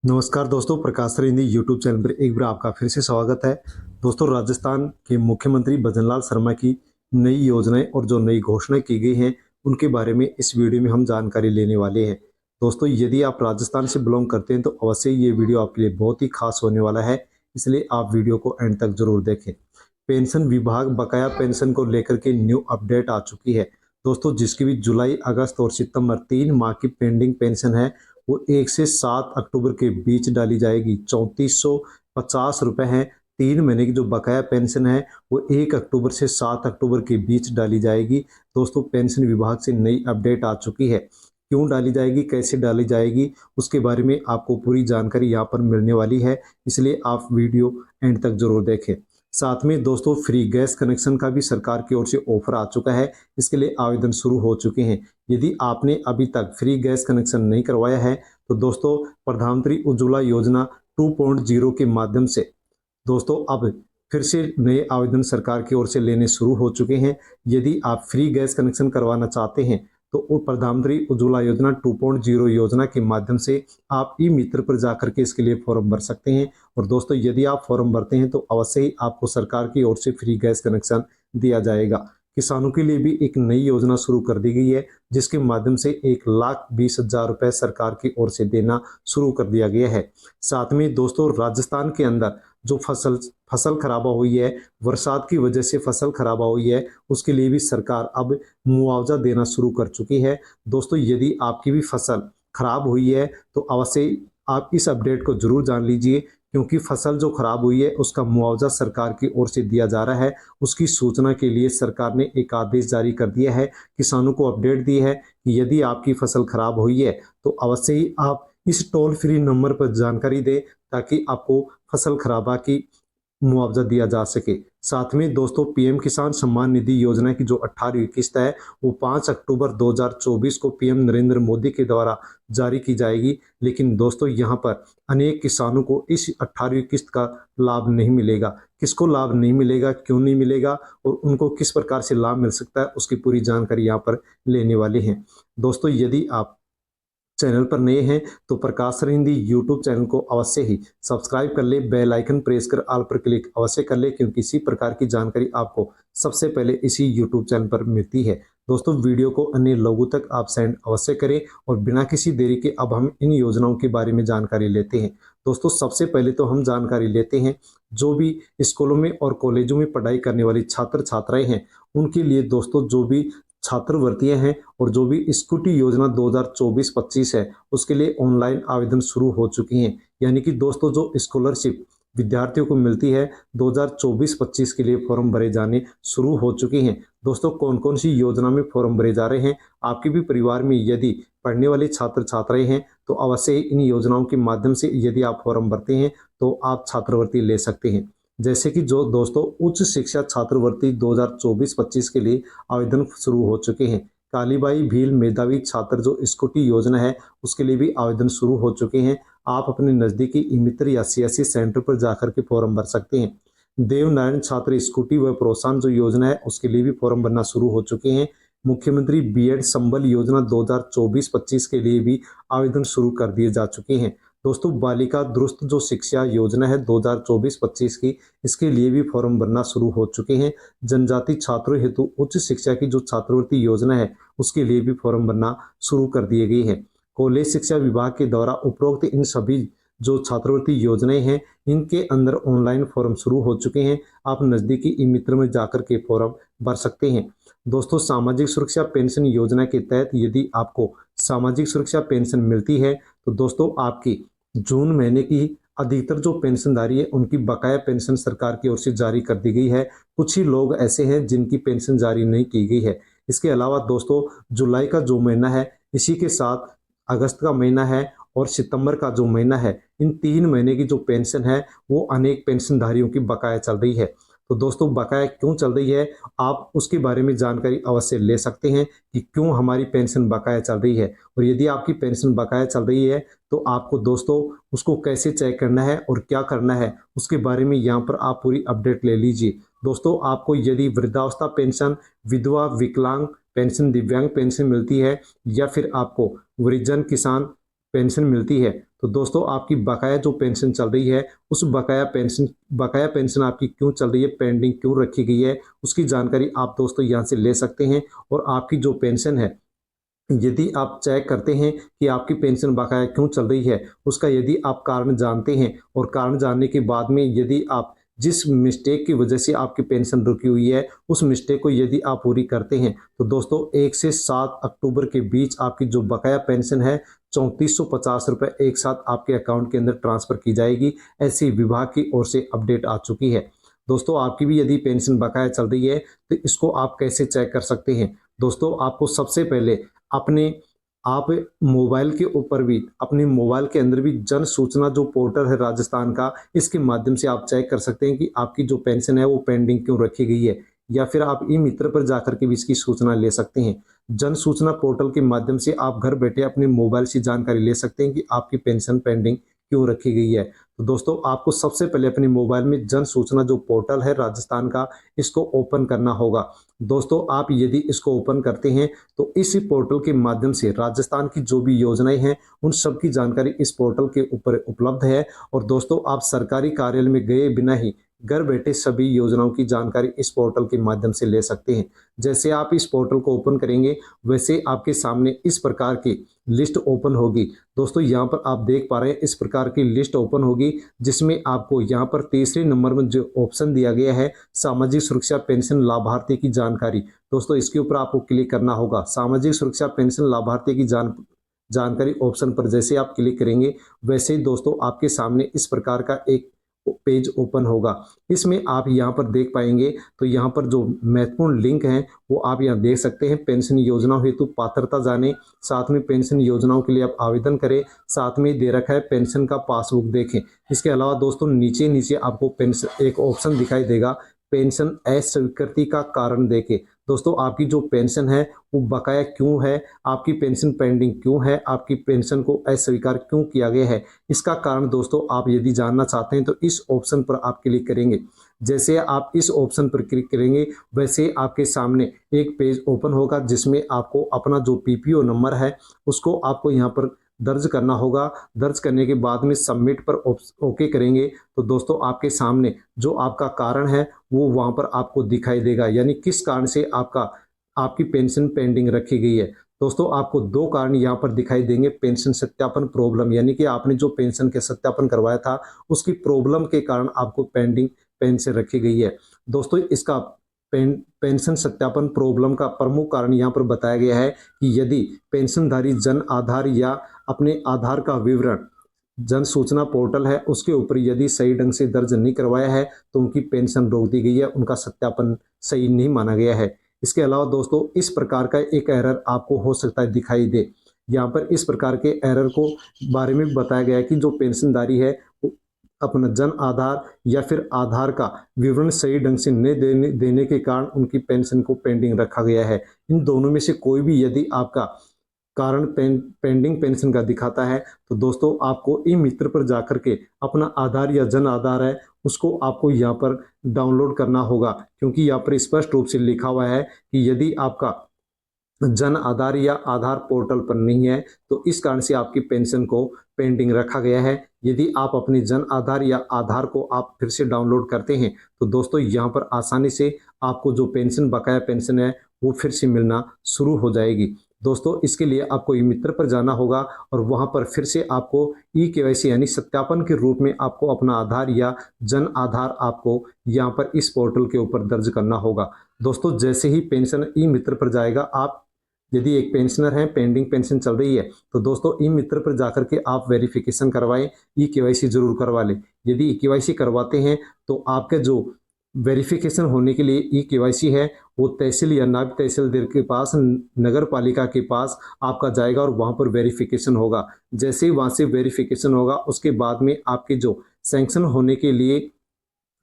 नमस्कार दोस्तों, प्रकाश sir Hindi YouTube channel पर एक बार आपका फिर से स्वागत है। दोस्तों, राजस्थान के मुख्यमंत्री भजनलाल शर्मा की नई योजनाएं और जो नई घोषणाएं की गई हैं उनके बारे में इस वीडियो में हम जानकारी लेने वाले हैं। दोस्तों, यदि आप राजस्थान से बिलोंग करते हैं तो अवश्य ये वीडियो आपके लिए बहुत ही खास होने वाला है, इसलिए आप वीडियो को एंड तक जरूर देखें। पेंशन विभाग बकाया पेंशन को लेकर के न्यू अपडेट आ चुकी है। दोस्तों, जिसकी भी जुलाई, अगस्त और सितंबर 3 माह की पेंडिंग पेंशन है वो 1 से 7 अक्टूबर के बीच डाली जाएगी। 3450 रुपये हैं। 3 महीने की जो बकाया पेंशन है वो 1 अक्टूबर से 7 अक्टूबर के बीच डाली जाएगी। दोस्तों, पेंशन विभाग से नई अपडेट आ चुकी है। क्यों डाली जाएगी, कैसे डाली जाएगी, उसके बारे में आपको पूरी जानकारी यहाँ पर मिलने वाली है, इसलिए आप वीडियो एंड तक जरूर देखें। साथ में दोस्तों, फ्री गैस कनेक्शन का भी सरकार की ओर से ऑफर आ चुका है। इसके लिए आवेदन शुरू हो चुके हैं। यदि आपने अभी तक फ्री गैस कनेक्शन नहीं करवाया है तो दोस्तों, प्रधानमंत्री उज्ज्वला योजना 2.0 के माध्यम से दोस्तों अब फिर से नए आवेदन सरकार की ओर से लेने शुरू हो चुके हैं। यदि आप फ्री गैस कनेक्शन करवाना चाहते हैं तो वो प्रधानमंत्री उज्ज्वला योजना 2.0 योजना के माध्यम से आप ई मित्र पर जाकर के इसके लिए फॉर्म भर सकते हैं। और दोस्तों, यदि आप फॉर्म भरते हैं तो अवश्य ही आपको सरकार की ओर से फ्री गैस कनेक्शन दिया जाएगा। किसानों के लिए भी एक नई योजना शुरू कर दी गई है, जिसके माध्यम से 1,20,000 रुपए सरकार की ओर से देना शुरू कर दिया गया है। साथ में दोस्तों, राजस्थान के अंदर जो फसल खराबा हुई है, बरसात की वजह से फसल खराबा हुई है, उसके लिए भी सरकार अब मुआवजा देना शुरू कर चुकी है। दोस्तों, यदि आपकी भी फसल खराब हुई है तो अवश्य आप इस अपडेट को जरूर जान लीजिए, क्योंकि फसल जो खराब हुई है उसका मुआवजा सरकार की ओर से दिया जा रहा है। उसकी सूचना के लिए सरकार ने एक आदेश जारी कर दिया है, किसानों को अपडेट दी है कि यदि आपकी फसल खराब हुई है तो अवश्य ही आप इस टोल फ्री नंबर पर जानकारी दें, ताकि आपको फसल खराबा की मुआवजा दिया जा सके। साथ में दोस्तों, पीएम किसान सम्मान निधि योजना की जो 18वीं किस्त है वो 5 अक्टूबर 2024 को पीएम नरेंद्र मोदी के द्वारा जारी की जाएगी। लेकिन दोस्तों, यहाँ पर अनेक किसानों को इस 18वीं किस्त का लाभ नहीं मिलेगा। किसको लाभ नहीं मिलेगा, क्यों नहीं मिलेगा और उनको किस प्रकार से लाभ मिल सकता है, उसकी पूरी जानकारी यहाँ पर लेने वाले हैं। दोस्तों, यदि आप चैनल पर नए हैं तो प्रकाश सर हिंदी यूट्यूब चैनल को अवश्य ही सब्सक्राइब कर ले, बेल आइकन प्रेस कर ऑल पर क्लिक अवश्य कर ले, क्योंकि इसी प्रकार की जानकारी आपको सबसे पहले इसी यूट्यूब चैनल पर मिलती है। दोस्तों, वीडियो को अन्य लोगों तक आप सेंड अवश्य करें और बिना किसी देरी के अब हम इन योजनाओं के बारे में जानकारी लेते हैं। दोस्तों, सबसे पहले तो हम जानकारी लेते हैं जो भी स्कूलों में और कॉलेजों में पढ़ाई करने वाली छात्र छात्राएं हैं उनके लिए। दोस्तों, जो भी छात्रवृत्तियां हैं और जो भी स्कूटी योजना 2024-25 है उसके लिए ऑनलाइन आवेदन शुरू हो चुकी हैं। यानी कि दोस्तों, जो स्कॉलरशिप विद्यार्थियों को मिलती है 2024-25 के लिए फॉर्म भरे जाने शुरू हो चुके हैं। दोस्तों, कौन कौन सी योजना में फॉर्म भरे जा रहे हैं, आपके भी परिवार में यदि पढ़ने वाले छात्र छात्राएं हैं तो अवश्य ही इन योजनाओं के माध्यम से यदि आप फॉर्म भरते हैं तो आप छात्रवृत्ति ले सकते हैं। जैसे कि जो दोस्तों, उच्च शिक्षा छात्रवृत्ति 2024-25 के लिए आवेदन शुरू हो चुके हैं। कालीबाई भील मेधावी छात्र जो स्कूटी योजना है उसके लिए भी आवेदन शुरू हो चुके हैं। आप अपने नजदीकी ई मित्र या सीएससी सेंटर पर जाकर के फॉर्म भर सकते हैं। देवनारायण छात्र स्कूटी व प्रोत्साहन जो योजना है उसके लिए भी फॉर्म भरना शुरू हो चुके हैं। मुख्यमंत्री बीएड संबल योजना 2024-25 के लिए भी आवेदन शुरू कर दिए जा चुके हैं। दोस्तों, बालिका दुरुस्त जो शिक्षा योजना है 2024-25 की, इसके लिए भी फॉर्म भरना शुरू हो चुके हैं। जनजाति छात्रों हेतु उच्च शिक्षा की जो छात्रवृत्ति योजना है उसके लिए भी फॉर्म भरना शुरू कर दिए गए हैं। कॉलेज शिक्षा विभाग के द्वारा उपरोक्त इन सभी जो छात्रवृत्ति योजनाएं हैं इनके अंदर ऑनलाइन फॉर्म शुरू हो चुके हैं। आप नजदीकी ई मित्र में जाकर के फॉर्म भर सकते हैं। दोस्तों, सामाजिक सुरक्षा पेंशन योजना के तहत यदि आपको सामाजिक सुरक्षा पेंशन मिलती है तो दोस्तों, आपकी जून महीने की अधिकतर जो पेंशनधारी है उनकी बकाया पेंशन सरकार की ओर से जारी कर दी गई है। कुछ ही लोग ऐसे हैं जिनकी पेंशन जारी नहीं की गई है। इसके अलावा दोस्तों, जुलाई का जो महीना है इसी के साथ अगस्त का महीना है और सितंबर का जो महीना है, इन 3 महीने की जो पेंशन है वो अनेक पेंशनधारियों की बकाया चल रही है। तो दोस्तों, बकाया क्यों चल रही है, आप उसके बारे में जानकारी अवश्य ले सकते हैं कि क्यों हमारी पेंशन बकाया चल रही है। और यदि आपकी पेंशन बकाया चल रही है तो आपको दोस्तों उसको कैसे चेक करना है और क्या करना है उसके बारे में यहाँ पर आप पूरी अपडेट ले लीजिए। दोस्तों, आपको यदि वृद्धावस्था पेंशन, विधवा विकलांग पेंशन, दिव्यांग पेंशन मिलती है या फिर आपको वृद्धजन किसान पेंशन मिलती है, तो दोस्तों आपकी बकाया जो पेंशन चल रही है, उस बकाया पेंशन आपकी क्यों चल रही है, पेंडिंग क्यों रखी गई है, उसकी जानकारी आप दोस्तों यहाँ से ले सकते हैं। और आपकी जो पेंशन है, यदि आप चेक करते हैं कि आपकी पेंशन बकाया क्यों चल रही है, उसका यदि आप कारण जानते हैं और कारण जानने के बाद में यदि आप जिस मिस्टेक की वजह से आपकी पेंशन रुकी हुई है, उस मिस्टेक को यदि आप पूरी करते हैं, तो दोस्तों 1 से 7 अक्टूबर के बीच आपकी जो बकाया पेंशन है, 3450 रुपये एक साथ आपके अकाउंट के अंदर ट्रांसफ़र की जाएगी। ऐसी विभाग की ओर से अपडेट आ चुकी है। दोस्तों आपकी भी यदि पेंशन बकाया चल रही है, तो इसको आप कैसे चेक कर सकते हैं? दोस्तों आपको सबसे पहले अपने आप मोबाइल के ऊपर भी, अपने मोबाइल के अंदर भी जन सूचना जो पोर्टल है राजस्थान का, इसके माध्यम से आप चेक कर सकते हैं कि आपकी जो पेंशन है वो पेंडिंग क्यों रखी गई है। या फिर आप ई मित्र पर जाकर के भी इसकी सूचना ले सकते हैं। जन सूचना पोर्टल के माध्यम से आप घर बैठे अपने मोबाइल से जानकारी ले सकते हैं कि आपकी पेंशन पेंडिंग क्यों रखी गई है। तो दोस्तों आपको सबसे पहले अपने मोबाइल में जन सूचना जो पोर्टल है राजस्थान का, इसको ओपन करना होगा। दोस्तों आप यदि इसको ओपन करते हैं, तो इसी पोर्टल के माध्यम से राजस्थान की जो भी योजनाएं हैं, उन सब की जानकारी इस पोर्टल के ऊपर उपलब्ध है। और दोस्तों आप सरकारी कार्यालय में गए बिना ही घर बैठे सभी योजनाओं की जानकारी इस पोर्टल के माध्यम से ले सकते हैं। जैसे आप इस पोर्टल को ओपन करेंगे, वैसे आपके सामने इस प्रकार की लिस्ट ओपन होगी। दोस्तों यहाँ पर आप देख पा रहे हैं, इस प्रकार की लिस्ट ओपन होगी, जिसमें आपको यहाँ पर तीसरे नंबर में जो ऑप्शन दिया गया है, सामाजिक सुरक्षा पेंशन लाभार्थी की जानकारी, दोस्तों इसके ऊपर आपको क्लिक करना होगा। सामाजिक सुरक्षा पेंशन लाभार्थी की जानकारी ऑप्शन पर जैसे आप क्लिक करेंगे, वैसे ही दोस्तों आपके सामने इस प्रकार का एक पेज ओपन होगा। इसमें आप यहाँ पर देख पाएंगे, तो यहाँ पर जो महत्वपूर्ण लिंक हैं वो आप यहाँ देख सकते हैं। पेंशन योजना हेतु पात्रता जाने, साथ में पेंशन योजनाओं के लिए आप आवेदन करें, साथ में दे रखा है पेंशन का पासबुक देखें। इसके अलावा दोस्तों नीचे नीचे आपको पेंशन एक ऑप्शन दिखाई देगा, पेंशन अस्वीकृति का कारण देखें। दोस्तों आपकी जो पेंशन है वो बकाया क्यों है, आपकी पेंशन पेंडिंग क्यों है, आपकी पेंशन को अस्वीकार क्यों किया गया है, इसका कारण दोस्तों आप यदि जानना चाहते हैं तो इस ऑप्शन पर आप क्लिक करेंगे। जैसे आप इस ऑप्शन पर क्लिक करेंगे, वैसे आपके सामने एक पेज ओपन होगा, जिसमें आपको अपना जो पीपीओ नंबर है उसको आपको यहाँ पर दर्ज करना होगा। दर्ज करने के बाद में सबमिट पर ओके करेंगे, तो दोस्तों आपके सामने जो आपका कारण है वो वहाँ पर आपको दिखाई देगा, यानी किस कारण से आपकी पेंशन पेंडिंग रखी गई है। दोस्तों आपको 2 कारण यहाँ पर दिखाई देंगे। पेंशन सत्यापन प्रॉब्लम, यानी कि आपने जो पेंशन के सत्यापन करवाया था उसकी प्रॉब्लम के कारण आपको पेंडिंग पेंशन रखी गई है। दोस्तों इसका पेंशन सत्यापन प्रॉब्लम का प्रमुख कारण यहाँ पर बताया गया है कि यदि पेंशनधारी जन आधार या अपने आधार का विवरण जन सूचना पोर्टल है उसके ऊपर यदि सही ढंग से दर्ज नहीं करवाया है, तो उनकी पेंशन रोक दी गई है, उनका सत्यापन सही नहीं माना गया है। इसके अलावा दोस्तों इस प्रकार का एक एरर आपको हो सकता है दिखाई दे। यहाँ पर इस प्रकार के एरर को बारे में बताया गया है कि जो पेंशनधारी है अपना जन आधार या फिर आधार का विवरण सही ढंग से नहीं देने के कारण उनकी पेंशन को पेंडिंग रखा गया है। इन दोनों में से कोई भी यदि आपका कारण पेंडिंग पेंशन का दिखाता है, तो दोस्तों आपको ई मित्र पर जाकर के अपना आधार या जन आधार है उसको आपको यहाँ पर डाउनलोड करना होगा, क्योंकि यहाँ पर स्पष्ट रूप से लिखा हुआ है कि यदि आपका जन आधार या आधार पोर्टल पर नहीं है, तो इस कारण से आपकी पेंशन को पेंडिंग रखा गया है। यदि आप अपने जन आधार या आधार को आप फिर से डाउनलोड करते हैं, तो दोस्तों यहाँ पर आसानी से आपको जो पेंशन बकाया पेंशन है वो फिर से मिलना शुरू हो जाएगी। दोस्तों इसके लिए आपको ई मित्र पर जाना होगा और वहाँ पर फिर से आपको ई केवाईसी यानी सत्यापन के रूप में आपको अपना आधार या जन आधार आपको यहाँ पर इस पोर्टल के ऊपर दर्ज करना होगा। दोस्तों जैसे ही पेंशन ई मित्र पर जाएगा, आप यदि एक पेंशनर हैं, पेंडिंग पेंशन चल रही है, तो दोस्तों ई मित्र पर जाकर के आप वेरिफिकेशन करवाएं, ई केवाईसी जरूर करवा लें। यदि ई केवाईसी करवाते हैं तो आपका जो वेरिफिकेशन होने के लिए ई केवाईसी है वो तहसील या नायब तहसीलदार के पास, नगर पालिका के पास आपका जाएगा और वहाँ पर वेरिफिकेशन होगा। जैसे ही वहाँ से वेरिफिकेशन होगा, उसके बाद में आपके जो सैंक्शन होने के लिए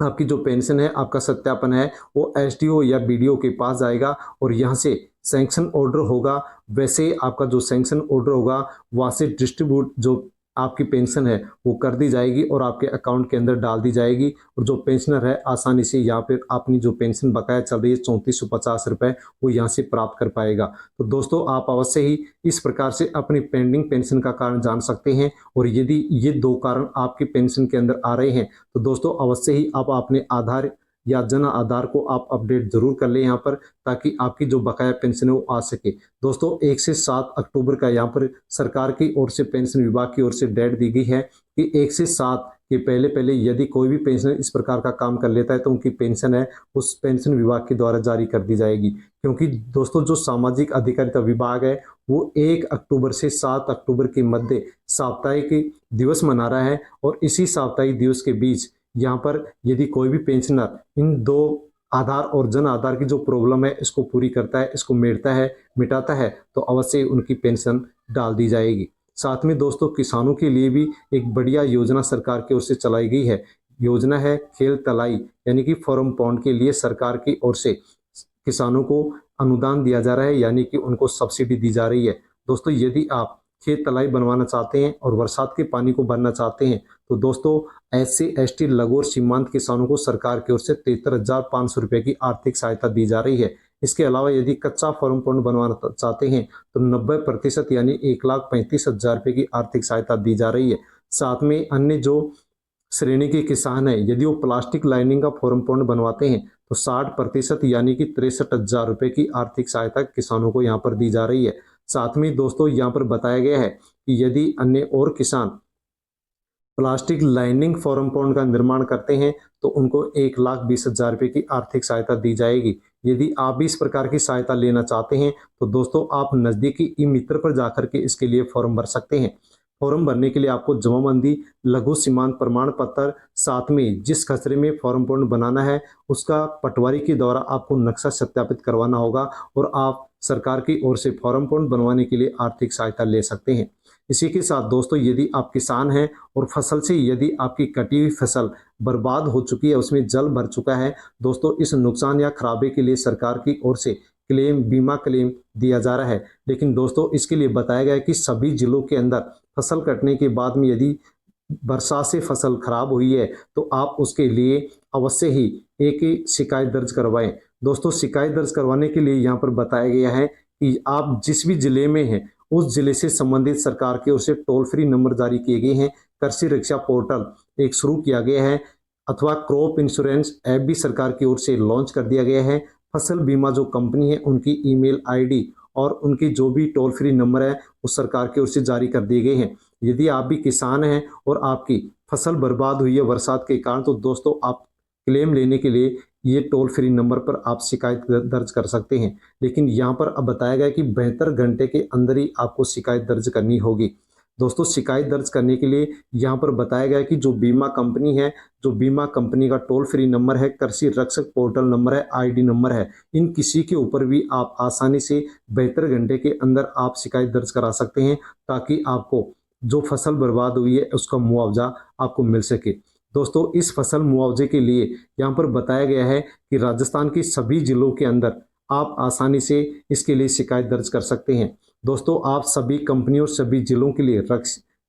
आपकी जो पेंशन है, आपका सत्यापन है, वो एसडीओ या बीडीओ के पास जाएगा और यहाँ से सैंक्शन ऑर्डर होगा। वैसे आपका जो सैंक्शन ऑर्डर होगा वहाँ से डिस्ट्रीब्यूट जो आपकी पेंशन है वो कर दी जाएगी और आपके अकाउंट के अंदर डाल दी जाएगी। और जो पेंशनर है आसानी से यहाँ पर अपनी जो पेंशन बकाया चल रही है 3450 रुपये वो यहाँ से प्राप्त कर पाएगा। तो दोस्तों आप अवश्य ही इस प्रकार से अपनी पेंडिंग पेंशन का कारण जान सकते हैं। और यदि ये 2 कारण आपकी पेंशन के अंदर आ रहे हैं तो दोस्तों अवश्य ही आप अपने आधार या जन आधार को आप अपडेट जरूर कर लें यहाँ पर, ताकि आपकी जो बकाया पेंशन है वो आ सके। दोस्तों 1 से 7 अक्टूबर का यहाँ पर सरकार की ओर से पेंशन विभाग की ओर से डेट दी गई है कि 1 से 7 के पहले पहले यदि कोई भी पेंशनर इस प्रकार का काम कर लेता है तो उनकी पेंशन है उस पेंशन विभाग के द्वारा जारी कर दी जाएगी। क्योंकि दोस्तों जो सामाजिक अधिकारिता विभाग है वो 1 अक्टूबर से 7 अक्टूबर के मध्य साप्ताहिक दिवस मना रहा है। और इसी साप्ताहिक दिवस के बीच यहाँ पर यदि कोई भी पेंशनर इन 2 आधार और जन आधार की जो प्रॉब्लम है इसको पूरी करता है, इसको मिटाता है तो अवश्य उनकी पेंशन डाल दी जाएगी। साथ में दोस्तों किसानों के लिए भी एक बढ़िया योजना सरकार की ओर से चलाई गई है। योजना है खेल तलाई, यानी कि फार्म पॉन्ड के लिए सरकार की ओर से किसानों को अनुदान दिया जा रहा है, यानी कि उनको सब्सिडी दी जा रही है। दोस्तों यदि आप खेत तलाई बनवाना चाहते हैं और बरसात के पानी को भरना चाहते हैं तो दोस्तों SC ST लघु और सीमांत किसानों को सरकार की ओर से 73,500 रुपये की आर्थिक सहायता दी जा रही है। इसके अलावा यदि कच्चा फार्म पॉन्ड बनवाना चाहते हैं तो 90% यानी 1,35,000 रुपये की आर्थिक सहायता दी जा रही है। साथ में अन्य जो श्रेणी के किसान हैं यदि वो प्लास्टिक लाइनिंग का फार्म पॉन्ड बनवाते हैं तो 60% यानी कि 63,000 रुपये की आर्थिक सहायता किसानों को यहाँ पर दी जा रही है। साथ में दोस्तों यहाँ पर बताया गया है कि यदि अन्य और किसान प्लास्टिक लाइनिंग फार्म पॉन्ड का निर्माण करते हैं तो उनको 1,20,000 रुपये की आर्थिक सहायता दी जाएगी। यदि आप भी इस प्रकार की सहायता लेना चाहते हैं तो दोस्तों आप नज़दीकी ई मित्र पर जाकर के इसके लिए फॉर्म भर सकते हैं। फॉर्म भरने के लिए आपको जमाबंदी लघु सीमांत प्रमाण पत्र, साथ में जिस खसरे में फॉर्म पॉन्ड बनाना है उसका पटवारी के द्वारा आपको नक्शा सत्यापित करवाना होगा और आप सरकार की ओर से फॉर्म पॉन्ड बनवाने के लिए आर्थिक सहायता ले सकते हैं। इसी के साथ दोस्तों यदि आप किसान हैं और फसल से यदि आपकी कटी हुई फसल बर्बाद हो चुकी है, उसमें जल भर चुका है, दोस्तों इस नुकसान या खराबे के लिए सरकार की ओर से बीमा क्लेम दिया जा रहा है। लेकिन दोस्तों इसके लिए बताया गया है कि सभी जिलों के अंदर फसल कटने के बाद में यदि बरसात से फसल खराब हुई है तो आप उसके लिए अवश्य ही एक शिकायत दर्ज करवाएं। दोस्तों शिकायत दर्ज करवाने के लिए यहाँ पर बताया गया है कि आप जिस भी जिले में हैं उस जिले से संबंधित सरकार की ओर से टोल फ्री नंबर जारी किए गए हैं। कृषि रक्षा पोर्टल एक शुरू किया गया है अथवा क्रॉप इंश्योरेंस ऐप भी सरकार की ओर से लॉन्च कर दिया गया है। फसल बीमा जो कंपनी है उनकी ईमेल आईडी और उनकी जो भी टोल फ्री नंबर है वो सरकार की ओर से जारी कर दिए गए हैं। यदि आप भी किसान हैं और आपकी फसल बर्बाद हुई है बरसात के कारण तो दोस्तों आप क्लेम लेने के लिए ये टोल फ्री नंबर पर आप शिकायत दर्ज कर सकते हैं। लेकिन यहाँ पर अब बताया गया कि 72 घंटे के अंदर ही आपको शिकायत दर्ज करनी होगी। दोस्तों शिकायत दर्ज करने के लिए यहाँ पर बताया गया कि जो बीमा कंपनी है, जो बीमा कंपनी का टोल फ्री नंबर है, कृषि रक्षक पोर्टल नंबर है, आईडी नंबर है, इन किसी के ऊपर भी आप आसानी से 72 घंटे के अंदर आप शिकायत दर्ज करा सकते हैं ताकि आपको जो फसल बर्बाद हुई है उसका मुआवजा आपको मिल सके। दोस्तों इस फसल मुआवजे के लिए यहाँ पर बताया गया है कि राजस्थान के सभी जिलों के अंदर आप आसानी से इसके लिए शिकायत दर्ज कर सकते हैं। दोस्तों आप सभी कंपनियों सभी जिलों के लिए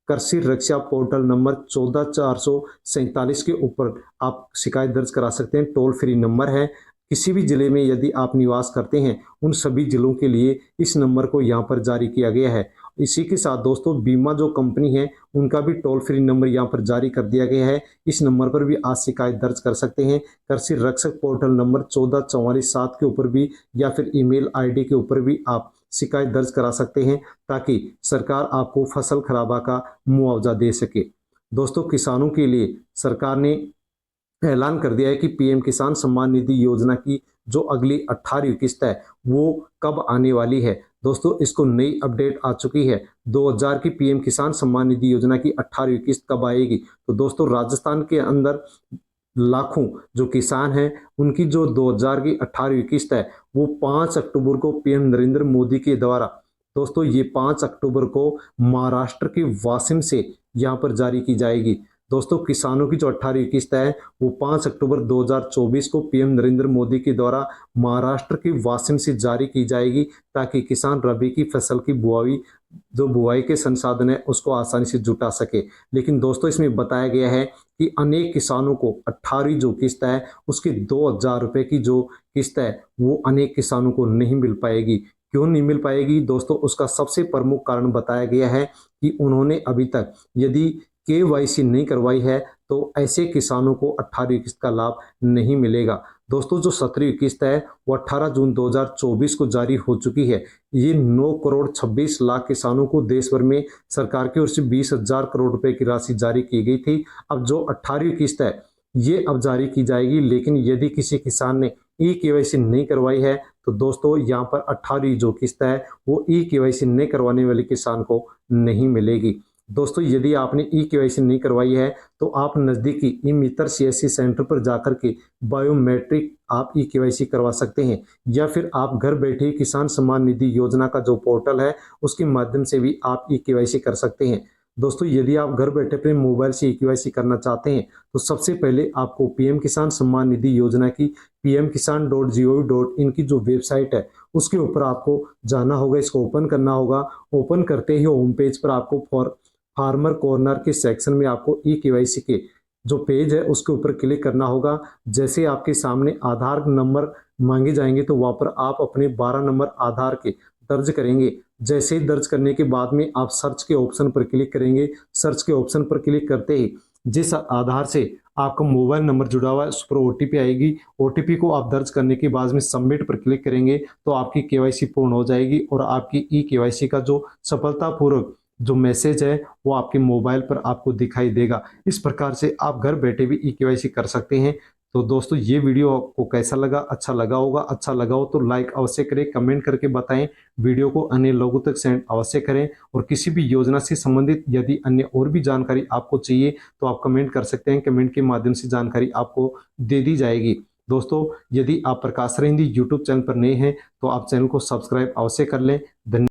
कृषि रक्षा पोर्टल नंबर 14447 के ऊपर आप शिकायत दर्ज करा सकते हैं। टोल फ्री नंबर है। किसी भी जिले में यदि आप निवास करते हैं उन सभी जिलों के लिए इस नंबर को यहाँ पर जारी किया गया है। इसी के साथ दोस्तों बीमा जो कंपनी है उनका भी टोल फ्री नंबर यहाँ पर जारी कर दिया गया है। इस नंबर पर भी आप शिकायत दर्ज कर सकते हैं। कृषि रक्षक पोर्टल नंबर 14447 के ऊपर भी या फिर ईमेल आईडी के ऊपर भी आप शिकायत दर्ज करा सकते हैं ताकि सरकार आपको फसल खराबा का मुआवजा दे सके। दोस्तों किसानों के लिए सरकार ने ऐलान कर दिया है कि पीएम किसान सम्मान निधि योजना की जो अगली 18वीं किस्त है वो कब आने वाली है। दोस्तों इसको नई अपडेट आ चुकी है। 2000 की पीएम किसान सम्मान निधि योजना की 18वीं किस्त कब आएगी। तो दोस्तों राजस्थान के अंदर लाखों जो किसान हैं उनकी जो 2000 की 18वीं किस्त है वो 5 अक्टूबर को पीएम नरेंद्र मोदी के द्वारा दोस्तों ये 5 अक्टूबर को महाराष्ट्र के वाशिम से यहाँ पर जारी की जाएगी। दोस्तों किसानों की जो 18वीं किस्त है वो 5 अक्टूबर 2024 को पीएम नरेंद्र मोदी के द्वारा महाराष्ट्र के वाशिम से जारी की जाएगी ताकि किसान रबी की फसल की बुआई जो बुआई के संसाधन है उसको आसानी से जुटा सके। लेकिन दोस्तों इसमें बताया गया है कि अनेक किसानों को 18वीं जो किस्त है उसकी 2,000 रुपये की जो किस्त है वो अनेक किसानों को नहीं मिल पाएगी। क्यों नहीं मिल पाएगी दोस्तों? उसका सबसे प्रमुख कारण बताया गया है कि उन्होंने अभी तक यदि केवाईसी नहीं करवाई है तो ऐसे किसानों को 18वीं किस्त का लाभ नहीं मिलेगा। दोस्तों जो 17वीं किस्त है वो 18 जून 2024 को जारी हो चुकी है। ये 9 करोड़ 26 लाख किसानों को देश भर में सरकार की ओर से 20,000 करोड़ रुपए की राशि जारी की गई थी। अब जो 18वीं किस्त है ये अब जारी की जाएगी, लेकिन यदि किसी किसान ने ई केवाईसी नहीं करवाई है तो दोस्तों यहाँ पर 18वीं जो किस्त है वो ई केवाईसी नहीं करवाने वाले किसान को नहीं मिलेगी। दोस्तों यदि आपने ई केवाईसी नहीं करवाई है तो आप नज़दीकी ई मित्र सीएससी सेंटर पर जाकर के बायोमेट्रिक आप ई केवाईसी करवा सकते हैं, या फिर आप घर बैठे किसान सम्मान निधि योजना का जो पोर्टल है उसके माध्यम से भी आप ई केवाईसी कर सकते हैं। दोस्तों यदि आप घर बैठे अपने मोबाइल से ई केवाईसी करना चाहते हैं तो सबसे पहले आपको पीएम किसान सम्मान निधि योजना की pmkisan.gov.in की जो वेबसाइट है उसके ऊपर आपको जाना होगा, इसको ओपन करना होगा। ओपन करते ही होम पेज पर आपको फार्मर कॉर्नर के सेक्शन में आपको ई केवाईसी के जो पेज है उसके ऊपर क्लिक करना होगा। जैसे आपके सामने आधार नंबर मांगे जाएंगे तो वहाँ पर आप अपने 12 नंबर आधार के दर्ज करेंगे। जैसे ही दर्ज करने के बाद में आप सर्च के ऑप्शन पर क्लिक करेंगे। सर्च के ऑप्शन पर क्लिक करते ही जिस आधार से आपका मोबाइल नंबर जुड़ा हुआ है उस पर ओटीपी आएगी। ओटीपी को आप दर्ज करने के बाद में सबमिट पर क्लिक करेंगे तो आपकी केवाईसी पूर्ण हो जाएगी और आपकी ई केवाईसी का जो सफलतापूर्वक जो मैसेज है वो आपके मोबाइल पर आपको दिखाई देगा। इस प्रकार से आप घर बैठे भी ई केवाईसी कर सकते हैं। तो दोस्तों ये वीडियो आपको कैसा लगा? अच्छा लगा होगा। अच्छा लगा हो तो लाइक अवश्य करें, कमेंट करके बताएं, वीडियो को अन्य लोगों तक सेंड अवश्य करें। और किसी भी योजना से संबंधित यदि अन्य और भी जानकारी आपको चाहिए तो आप कमेंट कर सकते हैं। कमेंट के माध्यम से जानकारी आपको दे दी जाएगी। दोस्तों यदि आप प्रकाश सर हिंदी यूट्यूब चैनल पर नए हैं तो आप चैनल को सब्सक्राइब अवश्य कर लें। धन्यवाद।